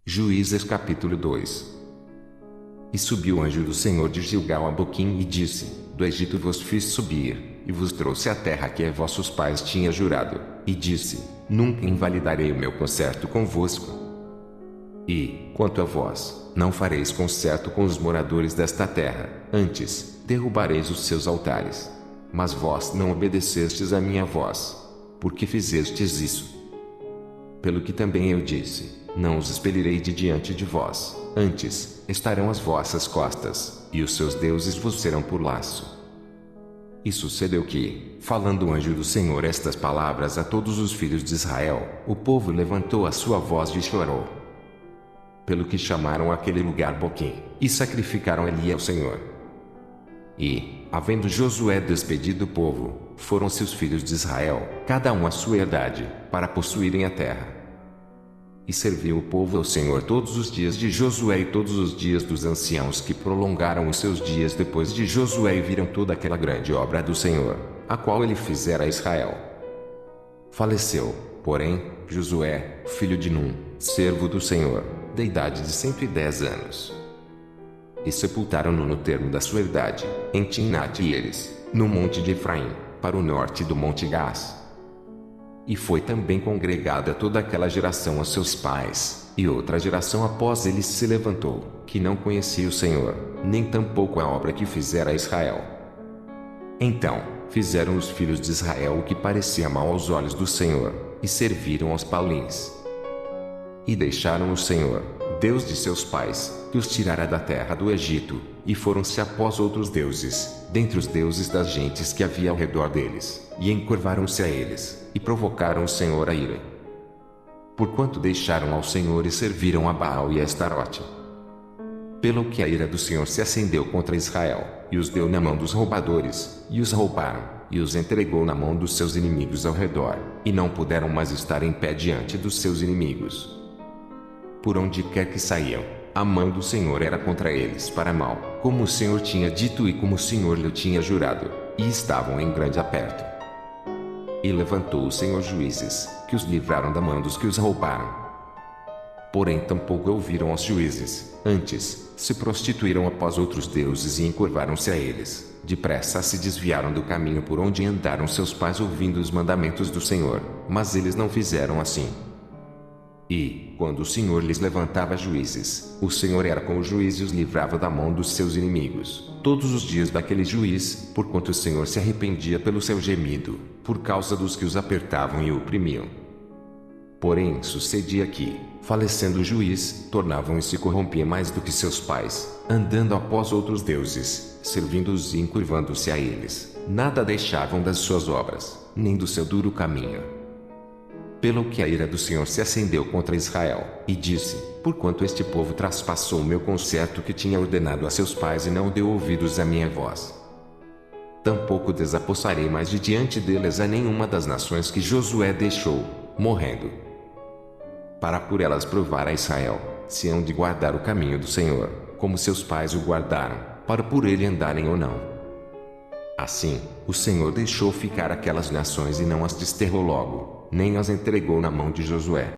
Juízes capítulo 2. E subiu o anjo do Senhor de Gilgal a Boquim e disse: Do Egito vos fiz subir, e vos trouxe a terra que a vossos pais tinha jurado. E disse: Nunca invalidarei o meu concerto convosco. E, quanto a vós, não fareis concerto com os moradores desta terra, antes, derrubareis os seus altares. Mas vós não obedecestes à minha voz. Por que fizestes isso? Pelo que também eu disse: Não os expelirei de diante de vós, antes, estarão às vossas costas, e os seus deuses vos serão por laço. E sucedeu que, falando o anjo do Senhor estas palavras a todos os filhos de Israel, o povo levantou a sua voz e chorou. Pelo que chamaram aquele lugar Boquim, e sacrificaram ali ao Senhor. E, havendo Josué despedido o povo, foram-se os filhos de Israel, cada um à sua herdade, para possuírem a terra. E serviu o povo ao Senhor todos os dias de Josué e todos os dias dos anciãos que prolongaram os seus dias depois de Josué e viram toda aquela grande obra do Senhor, a qual ele fizera a Israel. Faleceu, porém, Josué, filho de Num, servo do Senhor, da idade de 110 anos. E sepultaram-no no termo da sua idade, em Timnate-Heres, no monte de Efraim, para o norte do monte Gás. E foi também congregada toda aquela geração a seus pais, e outra geração após eles se levantou, que não conhecia o Senhor, nem tampouco a obra que fizera a Israel. Então, fizeram os filhos de Israel o que parecia mal aos olhos do Senhor, e serviram aos Paulins. E deixaram o Senhor, Deus de seus pais, que os tirara da terra do Egito, e foram-se após outros deuses, dentre os deuses das gentes que havia ao redor deles, e encurvaram-se a eles, e provocaram o Senhor a ira. Porquanto deixaram ao Senhor e serviram a Baal e a Astarote. Pelo que a ira do Senhor se acendeu contra Israel, e os deu na mão dos roubadores, e os roubaram, e os entregou na mão dos seus inimigos ao redor, e não puderam mais estar em pé diante dos seus inimigos. Por onde quer que saíam, a mão do Senhor era contra eles para mal, como o Senhor tinha dito e como o Senhor lhe tinha jurado, e estavam em grande aperto. E levantou o Senhor juízes, que os livraram da mão dos que os roubaram. Porém tampouco ouviram aos juízes, antes, se prostituíram após outros deuses e encurvaram-se a eles, depressa se desviaram do caminho por onde andaram seus pais ouvindo os mandamentos do Senhor, mas eles não fizeram assim. E, quando o Senhor lhes levantava juízes, o Senhor era com o juiz e os livrava da mão dos seus inimigos, todos os dias daquele juiz, porquanto o Senhor se arrependia pelo seu gemido, por causa dos que os apertavam e o oprimiam. Porém sucedia que, falecendo o juiz, tornavam e se corrompia mais do que seus pais, andando após outros deuses, servindo-os e encurvando-se a eles, nada deixavam das suas obras, nem do seu duro caminho. Pelo que a ira do Senhor se acendeu contra Israel, e disse: Porquanto este povo traspassou o meu concerto que tinha ordenado a seus pais e não deu ouvidos à minha voz. Tampouco desapossarei mais de diante deles a nenhuma das nações que Josué deixou, morrendo. Para por elas provar a Israel, se hão de guardar o caminho do Senhor, como seus pais o guardaram, para por ele andarem ou não. Assim, o Senhor deixou ficar aquelas nações e não as desterrou logo, nem as entregou na mão de Josué.